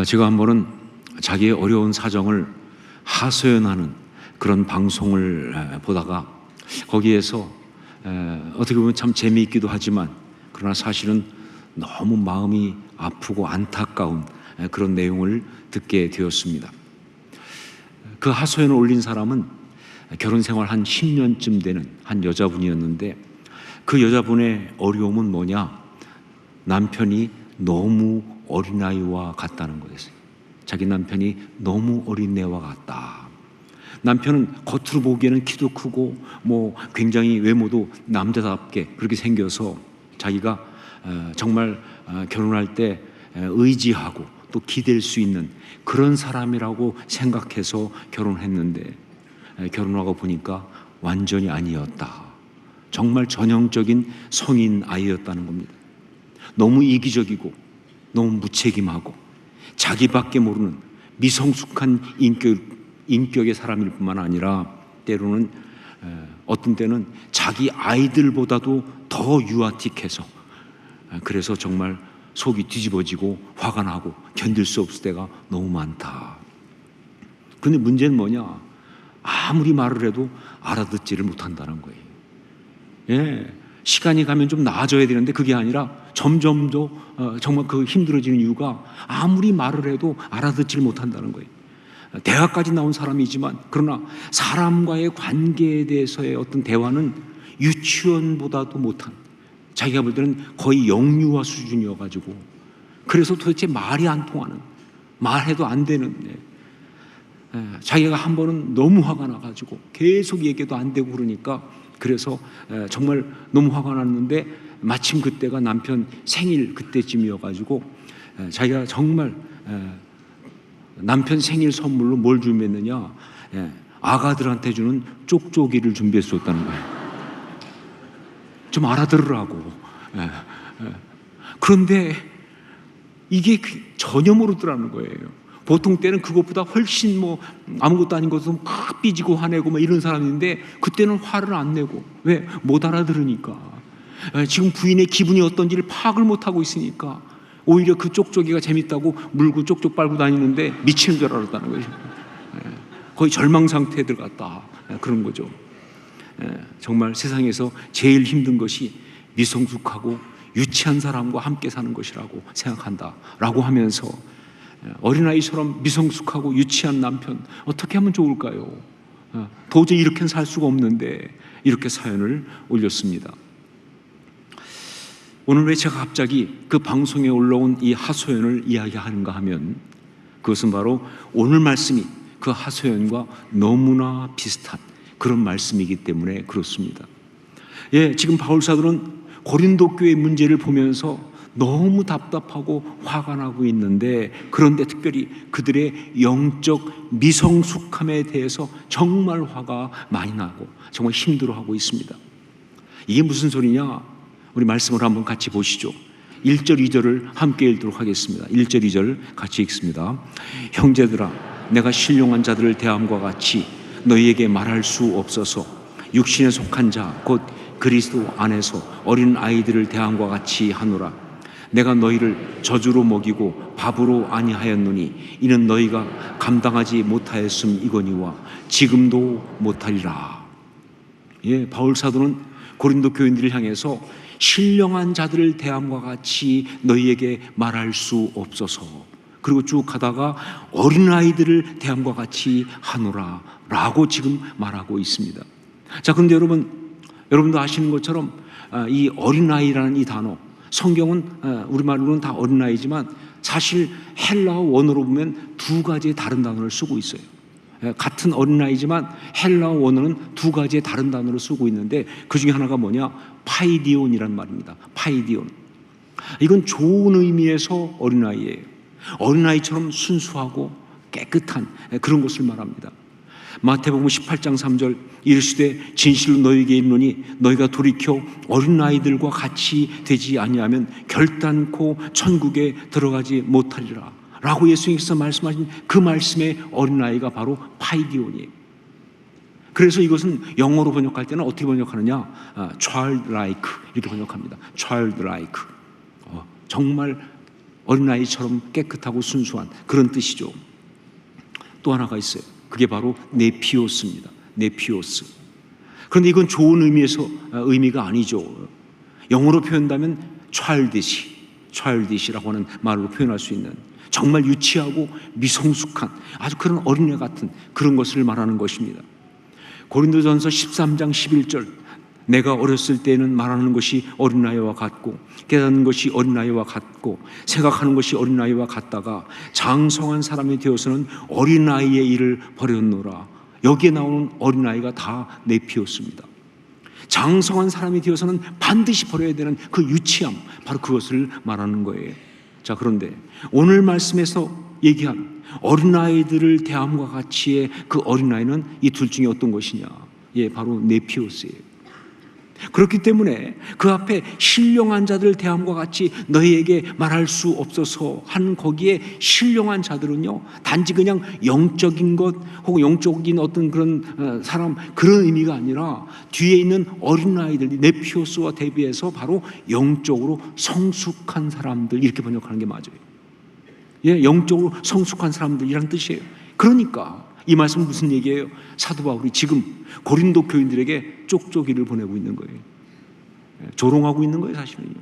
제가 한 번은 자기의 어려운 사정을 하소연하는 그런 방송을 보다가 거기에서 어떻게 보면 참 재미있기도 하지만 그러나 사실은 너무 마음이 아프고 안타까운 그런 내용을 듣게 되었습니다. 그 하소연을 올린 사람은 결혼 생활 한 10년쯤 되는 한 여자분이었는데, 그 여자분의 어려움은 뭐냐? 남편이 너무 어린아이와 같다는 거였어요. 자기 남편이 너무 어린애와 같다. 남편은 겉으로 보기에는 키도 크고 굉장히 외모도 남자답게 그렇게 생겨서 자기가 정말 결혼할 때 의지하고 또 기댈 수 있는 그런 사람이라고 생각해서 결혼했는데, 결혼하고 보니까 완전히 아니었다. 정말 전형적인 성인 아이였다는 겁니다. 너무 이기적이고 너무 무책임하고 자기밖에 모르는 미성숙한 인격의 사람일 뿐만 아니라 때로는 어떤 때는 자기 아이들보다도 더 유아틱해서, 그래서 정말 속이 뒤집어지고 화가 나고 견딜 수 없을 때가 너무 많다. 그런데 문제는 뭐냐? 아무리 말을 해도 알아듣지를 못한다는 거예요. 시간이 가면 좀 나아져야 되는데 그게 아니라 점점 더 정말 그 힘들어지는 이유가 아무리 말을 해도 알아듣지를 못한다는 거예요. 대학까지 나온 사람이지만 그러나 사람과의 관계에 대해서의 어떤 대화는 유치원보다도 못한, 자기가 볼 때는 거의 영유아 수준이어가지고, 그래서 도대체 말이 안 통하는, 말해도 안 되는, 자기가 한 번은 너무 화가 나가지고 계속 얘기도 안 되고 그러니까, 그래서 정말 너무 화가 났는데 마침 그때가 남편 생일 그때쯤이어가지고 자기가 정말 남편 생일 선물로 뭘 준비했느냐? 아가들한테 주는 쪽쪽이를 준비했었다는 거예요. 좀 알아들으라고. 그런데 이게 전혀 모르더라는 거예요. 보통 때는 그것보다 훨씬 아무것도 아닌 것도 막 삐지고 화내고 이런 사람인데, 그때는 화를 안 내고. 왜? 못 알아들으니까. 지금 부인의 기분이 어떤지를 파악을 못하고 있으니까 오히려 그 쪽쪽이가 재밌다고 물고 쪽쪽 빨고 다니는데 미치는 줄 알았다는 거죠. 거의 절망 상태에 들어갔다. 그런 거죠. 정말 세상에서 제일 힘든 것이 미성숙하고 유치한 사람과 함께 사는 것이라고 생각한다 라고 하면서, 어린아이처럼 미성숙하고 유치한 남편 어떻게 하면 좋을까요? 도저히 이렇게는 살 수가 없는데, 이렇게 사연을 올렸습니다. 오늘 왜 제가 갑자기 그 방송에 올라온 이 하소연을 이야기하는가 하면, 그것은 바로 오늘 말씀이 그 하소연과 너무나 비슷한 그런 말씀이기 때문에 그렇습니다. 지금 바울 사도는 고린도 교회 문제를 보면서 너무 답답하고 화가 나고 있는데, 그런데 특별히 그들의 영적 미성숙함에 대해서 정말 화가 많이 나고 정말 힘들어하고 있습니다. 이게 무슨 소리냐? 우리 말씀을 한번 같이 보시죠. 1절 2절을 함께 읽도록 하겠습니다. 1절 2절 같이 읽습니다. 형제들아, 내가 신령한 자들을 대함과 같이 너희에게 말할 수 없어서 육신에 속한 자 곧 그리스도 안에서 어린 아이들을 대함과 같이 하노라. 내가 너희를 저주로 먹이고 밥으로 아니하였노니 이는 너희가 감당하지 못하였음이거니와 지금도 못하리라. 바울 사도는 고린도 교인들을 향해서 신령한 자들을 대함과 같이 너희에게 말할 수 없어서, 그리고 쭉 가다가 어린아이들을 대함과 같이 하노라 라고 지금 말하고 있습니다. 자, 그런데 여러분도 아시는 것처럼 이 어린아이라는 이 단어, 성경은 우리말로는 다 어린아이지만 사실 헬라어 원어로 보면 두 가지의 다른 단어를 쓰고 있어요. 같은 어린아이지만 헬라어 원어는 두 가지의 다른 단어를 쓰고 있는데, 그 중에 하나가 뭐냐? 파이디온이란 말입니다. 파이디온. 이건 좋은 의미에서 어린아이예요. 어린아이처럼 순수하고 깨끗한 그런 것을 말합니다. 마태복음 18장 3절, 이르시되 진실로 너희에게 이르노니 너희가 돌이켜 어린아이들과 같이 되지 아니하면 결단코 천국에 들어가지 못하리라 라고 예수님께서 말씀하신 그 말씀의 어린아이가 바로 파이디온이에요. 그래서 이것은 영어로 번역할 때는 어떻게 번역하느냐? childlike 이렇게 번역합니다. childlike. 정말 어린아이처럼 깨끗하고 순수한 그런 뜻이죠. 또 하나가 있어요. 그게 바로 네피오스입니다. 네피오스. 그런데 이건 좋은 의미가 아니죠. 영어로 표현한다면 childish라고 하는 말로 표현할 수 있는 정말 유치하고 미성숙한 아주 그런 어린애 같은 그런 것을 말하는 것입니다. 고린도전서 13장 11절, 내가 어렸을 때는 말하는 것이 어린아이와 같고 깨닫는 것이 어린아이와 같고 생각하는 것이 어린아이와 같다가 장성한 사람이 되어서는 어린아이의 일을 버렸노라. 여기에 나오는 어린아이가 다 네피오스입니다. 장성한 사람이 되어서는 반드시 버려야 되는 그 유치함, 바로 그것을 말하는 거예요. 자, 그런데 오늘 말씀에서 얘기한 어린아이들을 대함과 같이의 그 어린아이는 이 둘 중에 어떤 것이냐? 예, 바로 네피오스예요. 그렇기 때문에 그 앞에 신령한 자들 대함과 같이 너희에게 말할 수 없어서 한 거기에 신령한 자들은요, 단지 그냥 영적인 것 혹은 영적인 어떤 그런 사람, 그런 의미가 아니라 뒤에 있는 어린아이들 네피오스와 대비해서 바로 영적으로 성숙한 사람들, 이렇게 번역하는 게 맞아요. 예, 영적으로 성숙한 사람들이란 뜻이에요. 그러니까 이 말씀은 무슨 얘기예요? 사도 바울이 지금 고린도 교인들에게 쪽쪽이를 보내고 있는 거예요. 조롱하고 있는 거예요, 사실은요.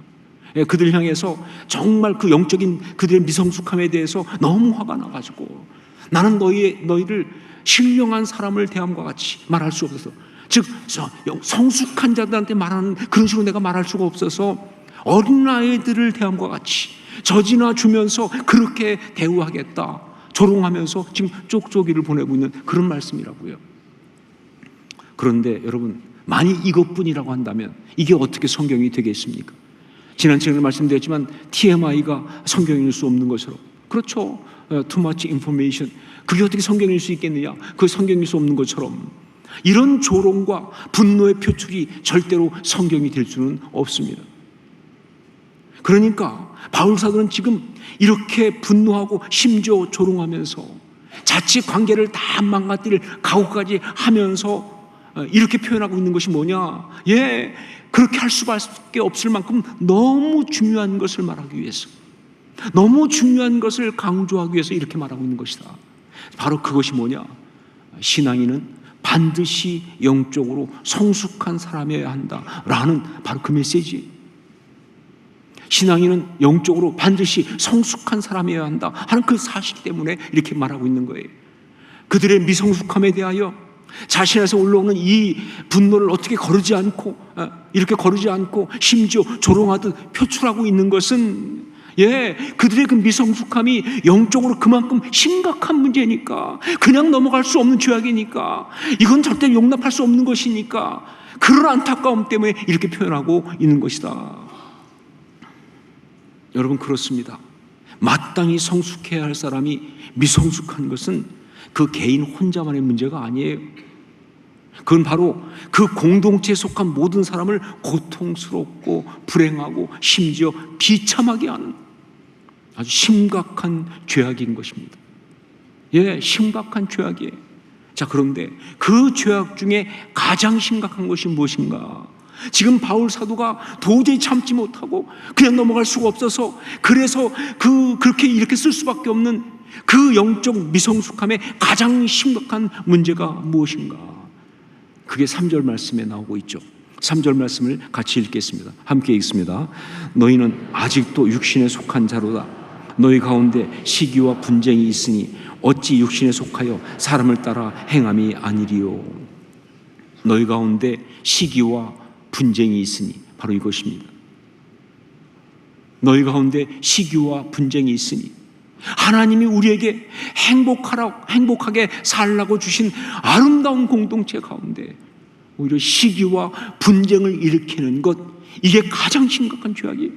그들 향해서 정말 그 영적인 그들의 미성숙함에 대해서 너무 화가 나가지고 나는 너희를 신령한 사람을 대함과 같이 말할 수 없어서, 즉 성숙한 자들한테 말하는 그런 식으로 내가 말할 수가 없어서 어린아이들을 대함과 같이 젖이나 주면서 그렇게 대우하겠다, 조롱하면서 지금 쪽쪽이를 보내고 있는 그런 말씀이라고요. 그런데 여러분, 만약 이것뿐이라고 한다면 이게 어떻게 성경이 되겠습니까? 지난 시간에 말씀드렸지만 TMI가 성경일 수 없는 것처럼, 그렇죠, too much information, 그게 어떻게 성경일 수 있겠느냐, 그 성경일 수 없는 것처럼 이런 조롱과 분노의 표출이 절대로 성경이 될 수는 없습니다. 그러니까 바울 사도는 지금 이렇게 분노하고 심지어 조롱하면서 자칫 관계를 다 망가뜨릴 각오까지 하면서 이렇게 표현하고 있는 것이 뭐냐? 예, 그렇게 할 수밖에 없을 만큼 너무 중요한 것을 말하기 위해서, 너무 중요한 것을 강조하기 위해서 이렇게 말하고 있는 것이다. 바로 그것이 뭐냐? 신앙인은 반드시 영적으로 성숙한 사람이어야 한다라는 바로 그 메시지. 신앙인은 영적으로 반드시 성숙한 사람이어야 한다 하는 그 사실 때문에 이렇게 말하고 있는 거예요. 그들의 미성숙함에 대하여 자신에서 올라오는 이 분노를 어떻게 이렇게 거르지 않고 심지어 조롱하듯 표출하고 있는 것은, 예, 그들의 그 미성숙함이 영적으로 그만큼 심각한 문제니까, 그냥 넘어갈 수 없는 죄악이니까, 이건 절대 용납할 수 없는 것이니까, 그런 안타까움 때문에 이렇게 표현하고 있는 것이다. 여러분, 그렇습니다. 마땅히 성숙해야 할 사람이 미성숙한 것은 그 개인 혼자만의 문제가 아니에요. 그건 바로 그 공동체에 속한 모든 사람을 고통스럽고 불행하고 심지어 비참하게 하는 아주 심각한 죄악인 것입니다. 예, 심각한 죄악이에요. 자, 그런데 그 죄악 중에 가장 심각한 것이 무엇인가? 지금 바울 사도가 도저히 참지 못하고 그냥 넘어갈 수가 없어서, 그래서 그렇게 이렇게 쓸 수밖에 없는 그 영적 미성숙함의 가장 심각한 문제가 무엇인가? 그게 3절 말씀에 나오고 있죠. 3절 말씀을 같이 읽겠습니다. 함께 읽습니다. 너희는 아직도 육신에 속한 자로다. 너희 가운데 시기와 분쟁이 있으니 어찌 육신에 속하여 사람을 따라 행함이 아니리요. 너희 가운데 시기와 분쟁이 있으니, 바로 이것입니다. 너희 가운데 시기와 분쟁이 있으니, 하나님이 우리에게 행복하게 살라고 주신 아름다운 공동체 가운데 오히려 시기와 분쟁을 일으키는 것, 이게 가장 심각한 죄악이에요.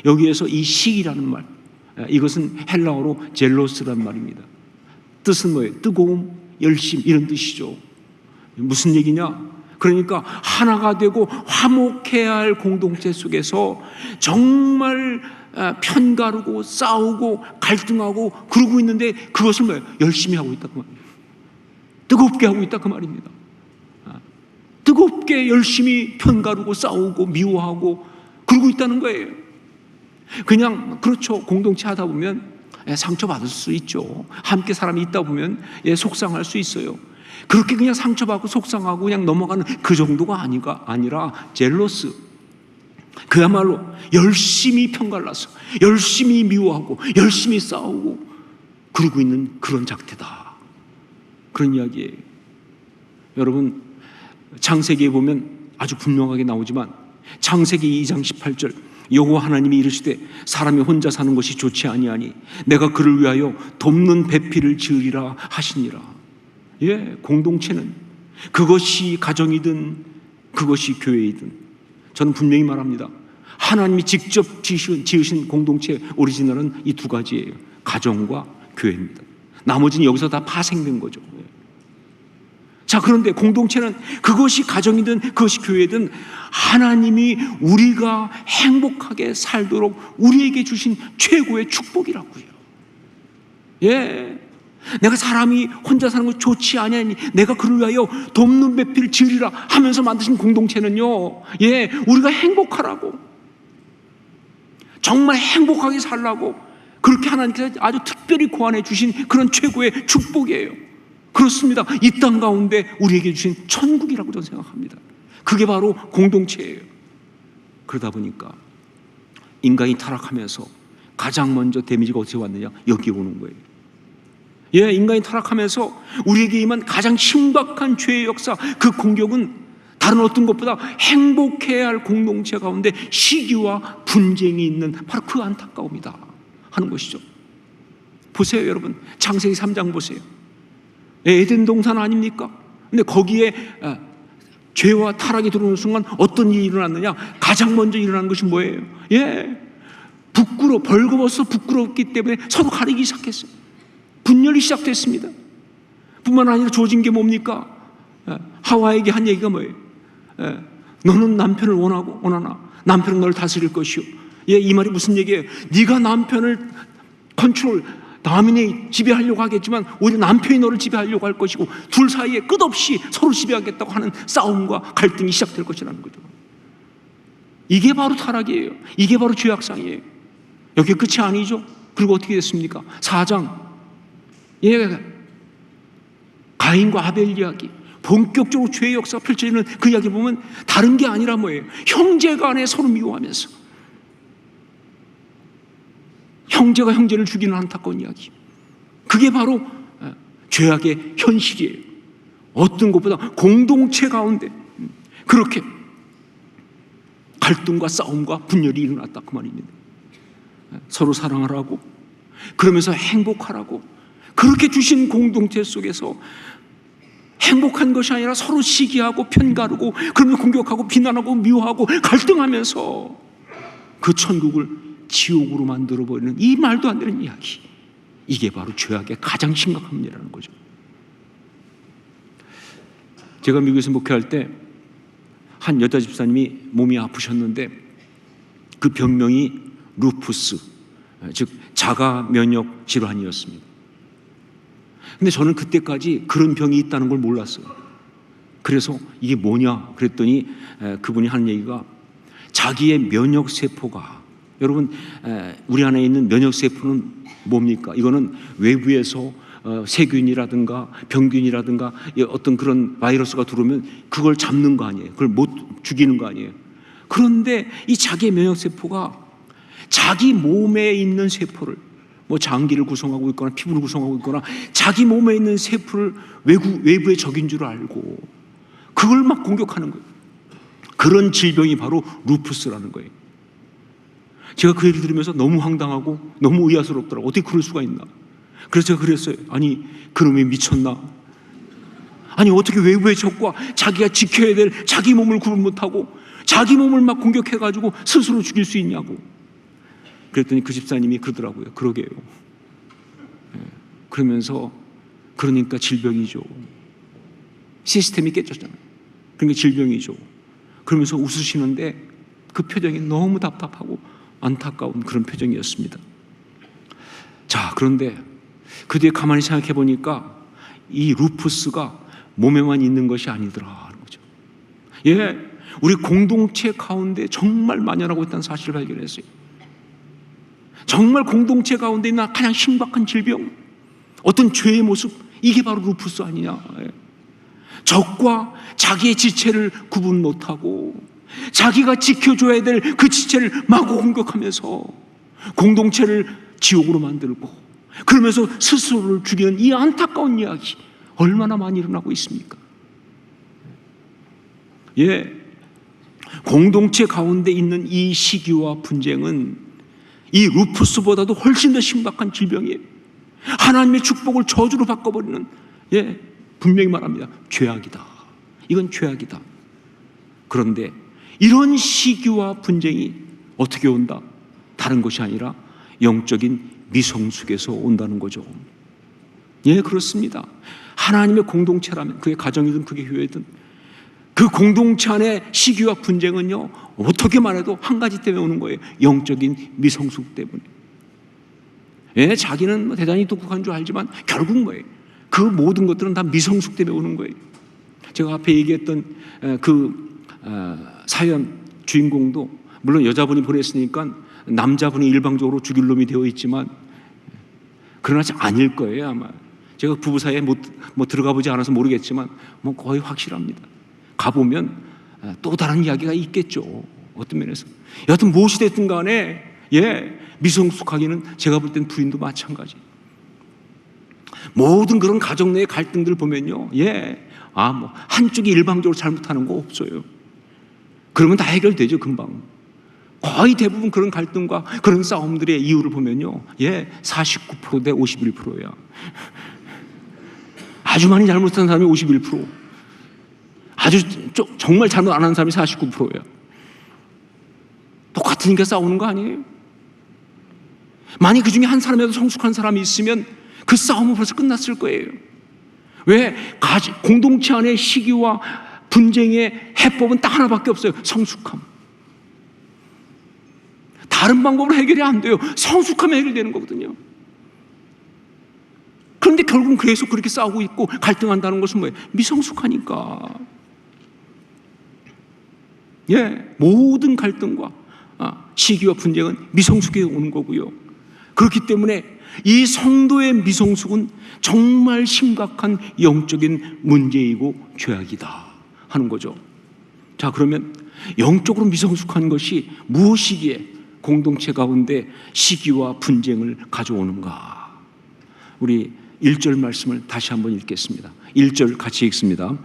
여기에서 이 시기라는 말, 이것은 헬라어로 젤로스란 말입니다. 뜻은 뭐예요? 뜨거움, 열심, 이런 뜻이죠. 무슨 얘기냐? 그러니까 하나가 되고 화목해야 할 공동체 속에서 정말 편가르고 싸우고 갈등하고 그러고 있는데 그것을 뭐예요? 열심히 하고 있다 그 말이에요. 뜨겁게 하고 있다 그 말입니다. 뜨겁게 열심히 편가르고 싸우고 미워하고 그러고 있다는 거예요. 그냥 그렇죠. 공동체 하다 보면 상처받을 수 있죠. 함께 사람이 있다 보면 속상할 수 있어요. 그렇게 그냥 상처받고 속상하고 그냥 넘어가는 그 정도가 아니라 젤러스, 그야말로 열심히 편갈라서 열심히 미워하고 열심히 싸우고 그러고 있는 그런 작태다, 그런 이야기예요. 여러분, 창세기에 보면 아주 분명하게 나오지만 창세기 2장 18절, 여호와 하나님이 이르시되 사람이 혼자 사는 것이 좋지 아니하니 내가 그를 위하여 돕는 배필을 지으리라 하시니라. 공동체는 그것이 가정이든 그것이 교회이든 저는 분명히 말합니다. 하나님이 직접 지으신 공동체 오리지널은 이 두 가지예요. 가정과 교회입니다. 나머지는 여기서 다 파생된 거죠. 자, 그런데 공동체는 그것이 가정이든 그것이 교회든 하나님이 우리가 행복하게 살도록 우리에게 주신 최고의 축복이라고요. 내가 사람이 혼자 사는 것 좋지 아니하니 내가 그를 위하여 돕는 배필을 지으리라 하면서 만드신 공동체는요, 우리가 행복하라고, 정말 행복하게 살라고 그렇게 하나님께서 아주 특별히 고안해 주신 그런 최고의 축복이에요. 그렇습니다. 이 땅 가운데 우리에게 주신 천국이라고 저는 생각합니다. 그게 바로 공동체예요. 그러다 보니까 인간이 타락하면서 가장 먼저 데미지가 어디서 왔느냐? 여기 오는 거예요. 인간이 타락하면서 우리에게 임한 가장 심각한 죄의 역사, 그 공격은 다른 어떤 것보다 행복해야 할 공동체 가운데 시기와 분쟁이 있는 바로 그 안타까움이다 하는 것이죠. 보세요, 여러분. 창세기 3장 보세요. 에덴 동산 아닙니까? 근데 거기에 죄와 타락이 들어오는 순간 어떤 일이 일어났느냐? 가장 먼저 일어나는 것이 뭐예요? 벌거벗어 부끄럽기 때문에 서로 가리기 시작했어요. 분열이 시작됐습니다. 뿐만 아니라 주어진 게 뭡니까? 하와에게 한 얘기가 뭐예요? 너는 남편을 원하나 남편은 너를 다스릴 것이요. 이 말이 무슨 얘기예요? 네가 남편을 남인이 지배하려고 하겠지만 오히려 남편이 너를 지배하려고 할 것이고 둘 사이에 끝없이 서로 지배하겠다고 하는 싸움과 갈등이 시작될 것이라는 거죠. 이게 바로 타락이에요. 이게 바로 죄악상이에요. 여기 끝이 아니죠. 그리고 어떻게 됐습니까? 4장, 가인과 아벨 이야기, 본격적으로 죄의 역사가 펼쳐지는 그 이야기 보면 다른 게 아니라 뭐예요? 형제간에 서로 미워하면서 형제가 형제를 죽이는 안타까운 이야기. 그게 바로 죄악의 현실이에요. 어떤 것보다 공동체 가운데 그렇게 갈등과 싸움과 분열이 일어났다, 그 말입니다. 서로 사랑하라고, 그러면서 행복하라고, 그렇게 주신 공동체 속에서 행복한 것이 아니라 서로 시기하고 편가르고 그러면 공격하고 비난하고 미워하고 갈등하면서 그 천국을 지옥으로 만들어버리는 이 말도 안 되는 이야기, 이게 바로 죄악의 가장 심각한 문제라는 거죠. 제가 미국에서 목회할 때 한 여자 집사님이 몸이 아프셨는데 그 병명이 루푸스, 즉 자가 면역 질환이었습니다. 근데 저는 그때까지 그런 병이 있다는 걸 몰랐어요. 그래서 이게 뭐냐 그랬더니 그분이 하는 얘기가 자기의 면역세포가, 여러분, 우리 안에 있는 면역세포는 뭡니까? 이거는 외부에서 세균이라든가 병균이라든가 어떤 그런 바이러스가 들어오면 그걸 잡는 거 아니에요. 그걸 못 죽이는 거 아니에요. 그런데 이 자기의 면역세포가 자기 몸에 있는 세포를, 장기를 구성하고 있거나 피부를 구성하고 있거나 자기 몸에 있는 세포를 외부의 적인 줄 알고 그걸 막 공격하는 거예요. 그런 질병이 바로 루푸스라는 거예요. 제가 그 얘기를 들으면서 너무 황당하고 너무 의아스럽더라고요. 어떻게 그럴 수가 있나. 그래서 제가 그랬어요. 아니, 그놈이 미쳤나? 아니, 어떻게 외부의 적과 자기가 지켜야 될 자기 몸을 구분 못하고 자기 몸을 막 공격해가지고 스스로 죽일 수 있냐고. 그랬더니 그 집사님이 그러더라고요. 그러게요. 그러면서 그러니까 질병이죠. 시스템이 깨졌잖아요. 그러니까 질병이죠. 그러면서 웃으시는데 그 표정이 너무 답답하고 안타까운 그런 표정이었습니다. 자, 그런데 그 뒤에 가만히 생각해 보니까 이 루푸스가 몸에만 있는 것이 아니더라 하는 거죠. 우리 공동체 가운데 정말 만연하고 있다는 사실을 발견했어요. 정말 공동체 가운데 있는 가장 심각한 질병, 어떤 죄의 모습, 이게 바로 루푸스 아니냐. 적과 자기의 지체를 구분 못하고 자기가 지켜줘야 될 그 지체를 마구 공격하면서 공동체를 지옥으로 만들고, 그러면서 스스로를 죽이는 이 안타까운 이야기 얼마나 많이 일어나고 있습니까? 공동체 가운데 있는 이 시기와 분쟁은 이 루푸스보다도 훨씬 더 심각한 질병이에요. 하나님의 축복을 저주로 바꿔버리는, 분명히 말합니다. 죄악이다. 이건 죄악이다. 그런데 이런 시기와 분쟁이 어떻게 온다? 다른 것이 아니라 영적인 미성숙에서 온다는 거죠. 그렇습니다. 하나님의 공동체라면, 그게 가정이든 그게 교회든, 그 공동체 안의 시기와 분쟁은요, 어떻게 말해도 한 가지 때문에 오는 거예요. 영적인 미성숙 때문에. 자기는 대단히 똑똑한 줄 알지만 결국 뭐예요? 그 모든 것들은 다 미성숙 때문에 오는 거예요. 제가 앞에 얘기했던 사연 주인공도 물론 여자분이 보냈으니까 남자분이 일방적으로 죽일 놈이 되어 있지만, 그러나 아닐 거예요 아마. 제가 부부 사이에 뭐 들어가 보지 않아서 모르겠지만 거의 확실합니다. 가보면 또 다른 이야기가 있겠죠. 어떤 면에서. 여하튼 무엇이 됐든 간에 미성숙하기는 제가 볼 땐 부인도 마찬가지. 모든 그런 가정 내의 갈등들 보면요, 한쪽이 일방적으로 잘못하는 거 없어요. 그러면 다 해결되죠, 금방. 거의 대부분 그런 갈등과 그런 싸움들의 이유를 보면요, 49% 대 51%야. 아주 많이 잘못한 사람이 51%, 아주 정말 잘못 안 하는 사람이 49%야. 똑같으니까 싸우는 거 아니에요? 만약 그 중에 한 사람이라도 성숙한 사람이 있으면 그 싸움은 벌써 끝났을 거예요. 왜? 공동체 안의 시기와 분쟁의 해법은 딱 하나밖에 없어요. 성숙함. 다른 방법으로 해결이 안 돼요. 성숙하면 해결되는 거거든요. 그런데 결국은 계속 그렇게 싸우고 있고 갈등한다는 것은 뭐예요? 미성숙하니까. 모든 갈등과 시기와 분쟁은 미성숙에 오는 거고요. 그렇기 때문에 이 성도의 미성숙은 정말 심각한 영적인 문제이고 죄악이다 하는 거죠. 자, 그러면 영적으로 미성숙한 것이 무엇이기에 공동체 가운데 시기와 분쟁을 가져오는가? 우리 1절 말씀을 다시 한번 읽겠습니다. 1절 같이 읽습니다.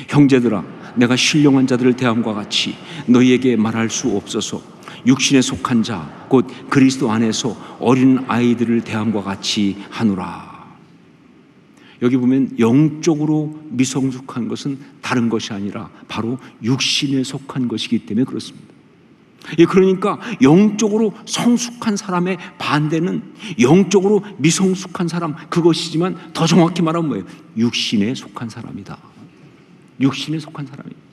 형제들아, 내가 신령한 자들을 대함과 같이 너희에게 말할 수 없어서 육신에 속한 자, 곧 그리스도 안에서 어린 아이들을 대함과 같이 하노라. 여기 보면 영적으로 미성숙한 것은 다른 것이 아니라 바로 육신에 속한 것이기 때문에 그렇습니다. 그러니까 영적으로 성숙한 사람의 반대는 영적으로 미성숙한 사람, 그것이지만 더 정확히 말하면 뭐예요? 육신에 속한 사람이다. 육신에 속한 사람이에요.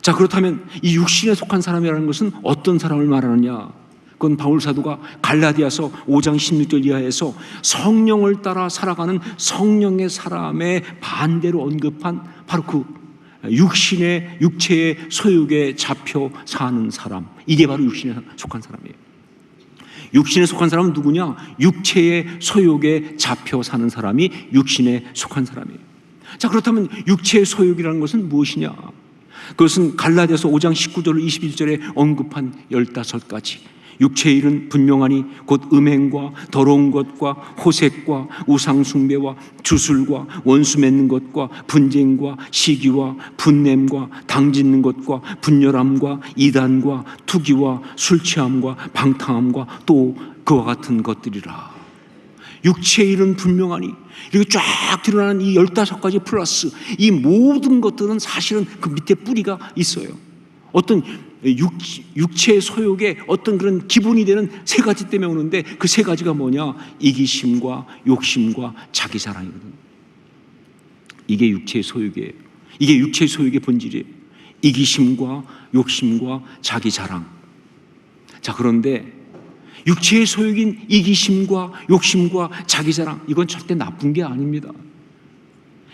자, 그렇다면 이 육신에 속한 사람이라는 것은 어떤 사람을 말하느냐? 그건 바울 사도가 갈라디아서 5장 16절 이하에서 성령을 따라 살아가는 성령의 사람의 반대로 언급한 바로 그 육체의 소욕에 잡혀 사는 사람, 이게 바로 육신에 속한 사람이에요. 육신에 속한 사람은 누구냐? 육체의 소욕에 잡혀 사는 사람이 육신에 속한 사람이에요. 자, 그렇다면 육체의 소욕이라는 것은 무엇이냐? 그것은 갈라디아서 5장 19절 21절에 언급한 15가지 육체의 일은 분명하니 곧 음행과 더러운 것과 호색과 우상숭배와 주술과 원수 맺는 것과 분쟁과 시기와 분냄과 당짓는 것과 분열함과 이단과 투기와 술취함과 방탕함과 또 그와 같은 것들이라. 육체의 일은 분명하니, 이렇게 쫙 드러나는 이 15가지 플러스 이 모든 것들은 사실은 그 밑에 뿌리가 있어요. 어떤 육체의 소욕에 어떤 그런 기본이 되는 3가지 때문에 오는데 그 3가지가 뭐냐? 이기심과 욕심과 자기 자랑이거든요. 이게 육체의 소욕이에요. 이게 육체의 소욕의 본질이에요. 이기심과 욕심과 자기 자랑. 자, 그런데 육체의 소욕인 이기심과 욕심과 자기 자랑, 이건 절대 나쁜 게 아닙니다.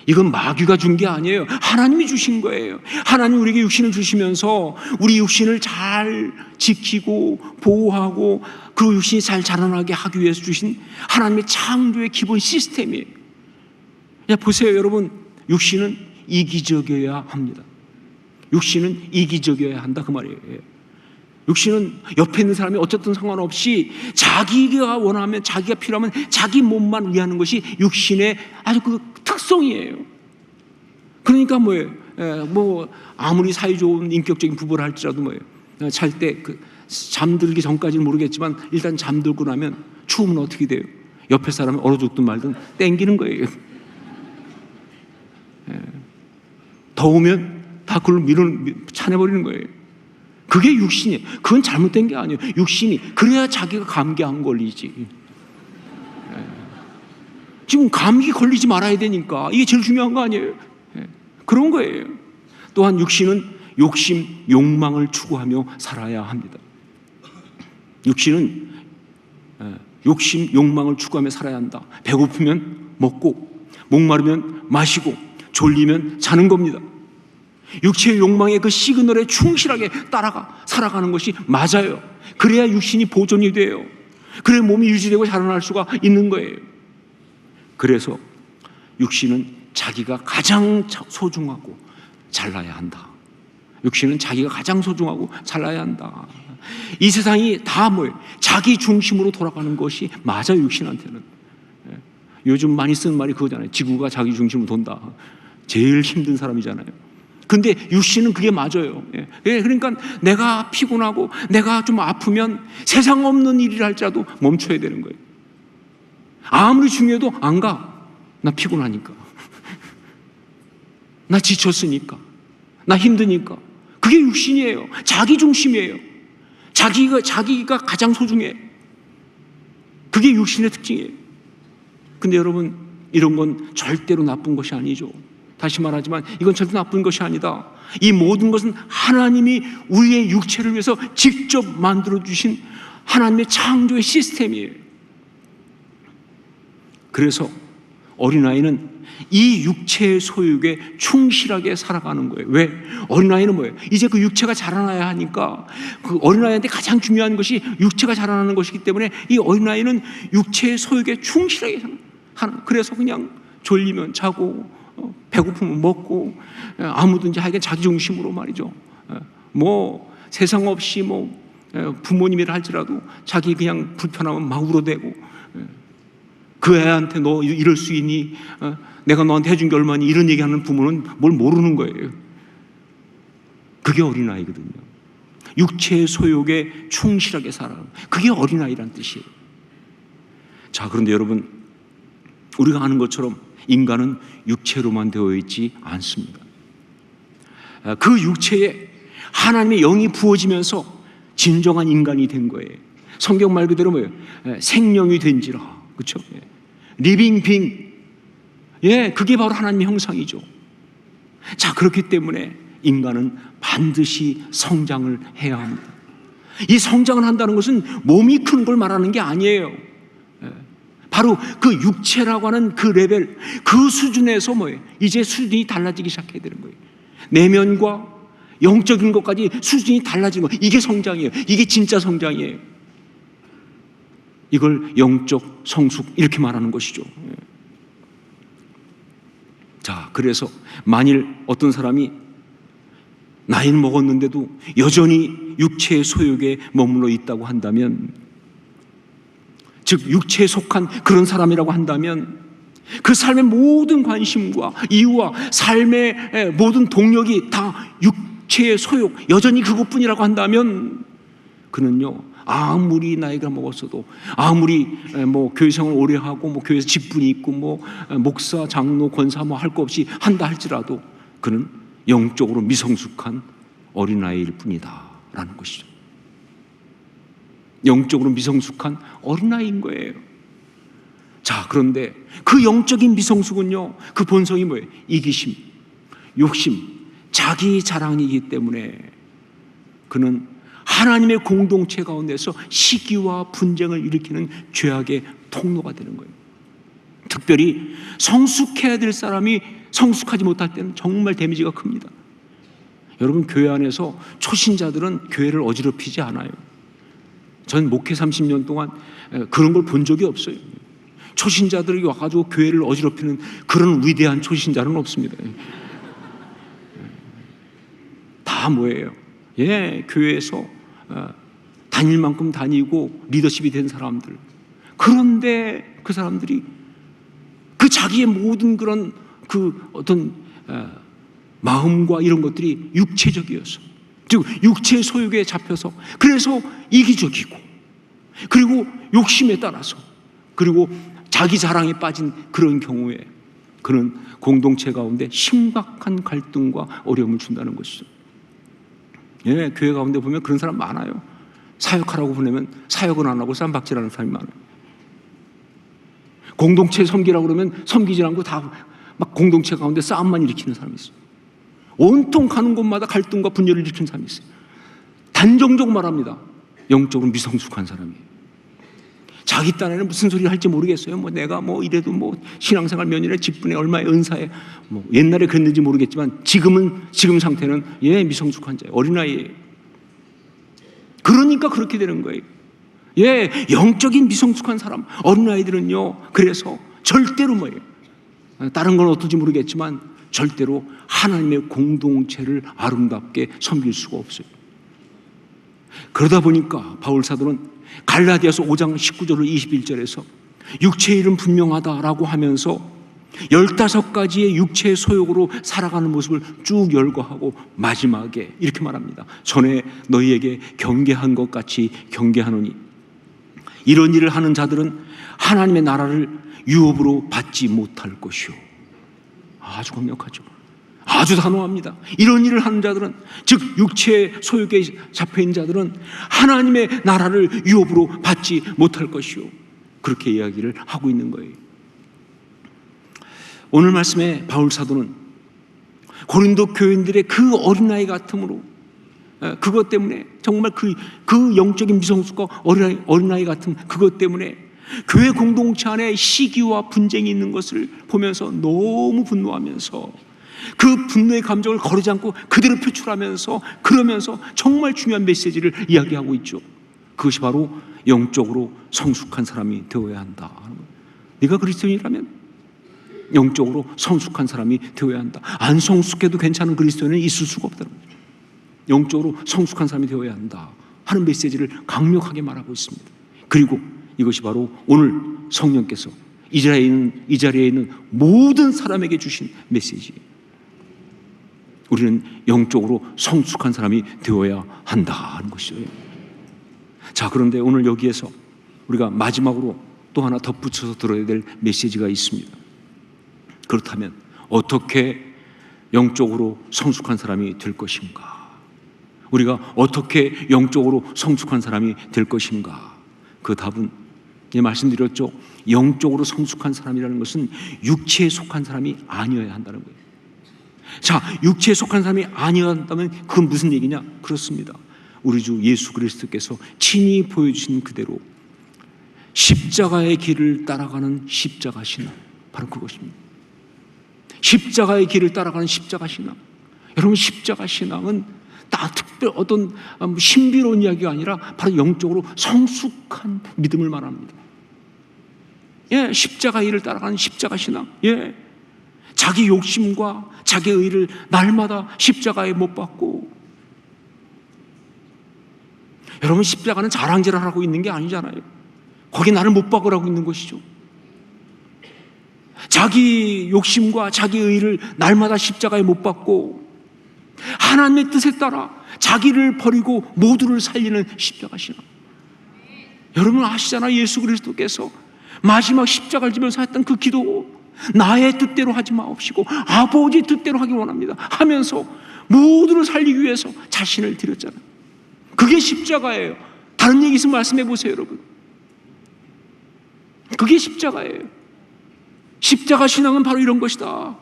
이건 마귀가 준 게 아니에요. 하나님이 주신 거예요. 하나님 우리에게 육신을 주시면서 우리 육신을 잘 지키고 보호하고 그 육신이 잘 자라나게 하기 위해서 주신 하나님의 창조의 기본 시스템이에요. 보세요, 여러분. 육신은 이기적이어야 합니다. 육신은 이기적이어야 한다, 그 말이에요. 육신은 옆에 있는 사람이 어쨌든 상관없이 자기가 원하면, 자기가 필요하면 자기 몸만 위하는 것이 육신의 아주 그 특성이에요. 그러니까 뭐 아무리 사이 좋은 인격적인 부부를 할지라도 잘 때 잠들기 전까지는 모르겠지만 일단 잠들고 나면 추우면 어떻게 돼요? 옆에 사람이 얼어 죽든 말든 땡기는 거예요. 더우면 다 그걸 차내버리는 거예요. 그게 육신이에요. 그건 잘못된 게 아니에요. 육신이 그래야 자기가 감기 안 걸리지. 지금 감기 걸리지 말아야 되니까 이게 제일 중요한 거 아니에요? 그런 거예요. 또한 육신은 욕심, 욕망을 추구하며 살아야 합니다. 육신은 욕심, 욕망을 추구하며 살아야 한다. 배고프면 먹고, 목마르면 마시고, 졸리면 자는 겁니다. 육체의 욕망의 그 시그널에 충실하게 따라가 살아가는 것이 맞아요. 그래야 육신이 보존이 돼요. 그래야 몸이 유지되고 자라날 수가 있는 거예요. 그래서 육신은 자기가 가장 소중하고 잘나야 한다. 육신은 자기가 가장 소중하고 잘나야 한다. 이 세상이 다 자기 중심으로 돌아가는 것이 맞아요, 육신한테는. 요즘 많이 쓰는 말이 그거잖아요. 지구가 자기 중심으로 돈다. 제일 힘든 사람이잖아요. 근데 육신은 그게 맞아요. 그러니까 내가 피곤하고 내가 좀 아프면 세상 없는 일이라 할지라도 멈춰야 되는 거예요. 아무리 중요해도 안 가. 나 피곤하니까. 나 지쳤으니까. 나 힘드니까. 그게 육신이에요. 자기 중심이에요. 자기가 가장 소중해. 그게 육신의 특징이에요. 근데 여러분, 이런 건 절대로 나쁜 것이 아니죠. 다시 말하지만 이건 절대 나쁜 것이 아니다. 이 모든 것은 하나님이 우리의 육체를 위해서 직접 만들어주신 하나님의 창조의 시스템이에요. 그래서 어린아이는 이 육체의 소유에 충실하게 살아가는 거예요. 왜? 어린아이는 뭐예요? 이제 그 육체가 자라나야 하니까 그 어린아이한테 가장 중요한 것이 육체가 자라나는 것이기 때문에 이 어린아이는 육체의 소유에 충실하게 하는, 그래서 그냥 졸리면 자고 배고프면 먹고 아무든지 하여간 자기 중심으로 말이죠. 뭐 세상 없이 부모님이라 할지라도 자기 그냥 불편하면 막 울어대고, 그 애한테 너 이럴 수 있니? 내가 너한테 해준 게 얼마니? 이런 얘기하는 부모는 뭘 모르는 거예요. 그게 어린아이거든요. 육체의 소욕에 충실하게 살아가는, 그게 어린아이란 뜻이에요. 자, 그런데 여러분, 우리가 아는 것처럼 인간은 육체로만 되어 있지 않습니다. 그 육체에 하나님의 영이 부어지면서 진정한 인간이 된 거예요. 성경 말 그대로 뭐예요? 생명이 된지라. 그렇죠? 리빙 빙. 그게 바로 하나님의 형상이죠. 자, 그렇기 때문에 인간은 반드시 성장을 해야 합니다. 이 성장을 한다는 것은 몸이 큰 걸 말하는 게 아니에요. 바로 그 육체라고 하는 그 레벨, 그 수준에서 이제 수준이 달라지기 시작해야 되는 거예요. 내면과 영적인 것까지 수준이 달라지는 거예요. 이게 성장이에요. 이게 진짜 성장이에요. 이걸 영적 성숙 이렇게 말하는 것이죠. 자, 그래서 만일 어떤 사람이 나이는 먹었는데도 여전히 육체의 소욕에 머물러 있다고 한다면, 즉 육체에 속한 그런 사람이라고 한다면, 그 삶의 모든 관심과 이유와 삶의 모든 동력이 다 육체의 소욕, 여전히 그것뿐이라고 한다면, 그는요 아무리 나이가 먹었어도, 아무리 교회 생활을 오래 하고 교회에서 직분이 있고 목사, 장로, 권사 할 거 없이 한다 할지라도 그는 영적으로 미성숙한 어린아이일 뿐이다라는 것이죠. 영적으로 미성숙한 어린아이인 거예요. 자, 그런데 그 영적인 미성숙은요, 그 본성이 뭐예요? 이기심, 욕심, 자기 자랑이기 때문에 그는 하나님의 공동체 가운데서 시기와 분쟁을 일으키는 죄악의 통로가 되는 거예요. 특별히 성숙해야 될 사람이 성숙하지 못할 때는 정말 데미지가 큽니다. 여러분, 교회 안에서 초신자들은 교회를 어지럽히지 않아요. 전 목회 30년 동안 그런 걸 본 적이 없어요. 초신자들이 와가지고 교회를 어지럽히는 그런 위대한 초신자는 없습니다. 다 뭐예요? 교회에서 다닐 만큼 다니고 리더십이 된 사람들. 그런데 그 사람들이 그 자기의 모든 그런 그 어떤 마음과 이런 것들이 육체적이어서, 즉 육체의 소욕에 잡혀서, 그래서 이기적이고, 그리고 욕심에 따라서, 그리고 자기 자랑에 빠진 그런 경우에 그는 공동체 가운데 심각한 갈등과 어려움을 준다는 것이죠. 교회 가운데 보면 그런 사람 많아요. 사역하라고 보내면 사역은 안 하고 쌈박질하는 사람이 많아요. 공동체 섬기라고 그러면 섬기지 않고 다 막 공동체 가운데 싸움만 일으키는 사람이 있어요. 온통 가는 곳마다 갈등과 분열을 일으키는 사람이 있어요. 단정적 말합니다. 영적으로 미성숙한 사람이에요. 자기 딴에는 무슨 소리를 할지 모르겠어요. 내가 이래도 신앙생활 몇 년에 직분에 얼마의 은사에 옛날에 그랬는지 모르겠지만 지금 상태는 미성숙한 자예요. 어린아이예요. 그러니까 그렇게 되는 거예요. 영적인 미성숙한 사람, 어린아이들은요, 그래서 절대로 다른 건 어떨지 모르겠지만 절대로 하나님의 공동체를 아름답게 섬길 수가 없어요. 그러다 보니까 바울 사도는 갈라디아서 5장 19절 21절에서 육체의 일은 분명하다라고 하면서 15가지의 육체의 소욕으로 살아가는 모습을 쭉 열거하고 마지막에 이렇게 말합니다. 전에 너희에게 경계한 것 같이 경계하노니 이런 일을 하는 자들은 하나님의 나라를 유업으로 받지 못할 것이요. 아주 강력하죠. 아주 단호합니다. 이런 일을 하는 자들은, 즉 육체의 소욕에 잡혀있는 자들은 하나님의 나라를 유업으로 받지 못할 것이요. 그렇게 이야기를 하고 있는 거예요. 오늘 말씀에 바울 사도는 고린도 교인들의 그 어린아이 같음으로, 그것 때문에 정말 그 영적인 미성숙과 어린아이 같은 그것 때문에 교회 공동체 안에 시기와 분쟁이 있는 것을 보면서 너무 분노하면서 그 분노의 감정을 거르지 않고 그대로 표출하면서, 그러면서 정말 중요한 메시지를 이야기하고 있죠. 그것이 바로 영적으로 성숙한 사람이 되어야 한다. 네가 그리스도인이라면 영적으로 성숙한 사람이 되어야 한다. 안 성숙해도 괜찮은 그리스도인은 있을 수가 없다는 거죠. 영적으로 성숙한 사람이 되어야 한다 하는 메시지를 강력하게 말하고 있습니다. 그리고 이것이 바로 오늘 성령께서 이 자리에 있는 모든 사람에게 주신 메시지예요. 우리는 영적으로 성숙한 사람이 되어야 한다는 것이죠. 자, 그런데 오늘 여기에서 우리가 마지막으로 또 하나 덧붙여서 들어야 될 메시지가 있습니다. 그렇다면 어떻게 영적으로 성숙한 사람이 될 것인가? 우리가 어떻게 영적으로 성숙한 사람이 될 것인가? 그 답은 말씀드렸죠. 영적으로 성숙한 사람이라는 것은 육체에 속한 사람이 아니어야 한다는 거예요. 자, 육체에 속한 사람이 아니어야 한다면 그건 무슨 얘기냐? 그렇습니다. 우리 주 예수 그리스도께서 친히 보여주신 그대로 십자가의 길을 따라가는 십자가 신앙, 바로 그것입니다. 십자가의 길을 따라가는 십자가 신앙. 여러분, 십자가 신앙은 특별 어떤 신비로운 이야기가 아니라 바로 영적으로 성숙한 믿음을 말합니다. 십자가 일을 따라가는 십자가 신앙. 자기 욕심과 자기 의를 날마다 십자가에 못 박고. 여러분, 십자가는 자랑질하라고 있는 게 아니잖아요. 거기 나를 못 박으라고 있는 것이죠. 자기 욕심과 자기 의를 날마다 십자가에 못 박고 하나님의 뜻에 따라 자기를 버리고 모두를 살리는 십자가 신앙. 여러분 아시잖아요. 예수 그리스도께서 마지막 십자가를 지면서 했던 그 기도, 나의 뜻대로 하지 마옵시고 아버지의 뜻대로 하기 원합니다 하면서 모두를 살리기 위해서 자신을 드렸잖아요. 그게 십자가예요. 다른 얘기 있으면 말씀해 보세요, 여러분. 그게 십자가예요. 십자가 신앙은 바로 이런 것이다.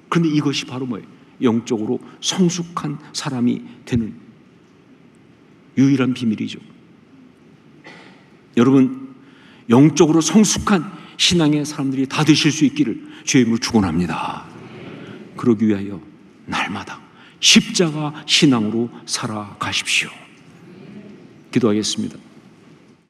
그런데 이것이 바로 뭐예요? 영적으로 성숙한 사람이 되는 유일한 비밀이죠. 여러분, 영적으로 성숙한 신앙의 사람들이 다 되실 수 있기를 주의 이름으로 축원합니다. 그러기 위하여 날마다 십자가 신앙으로 살아가십시오. 기도하겠습니다.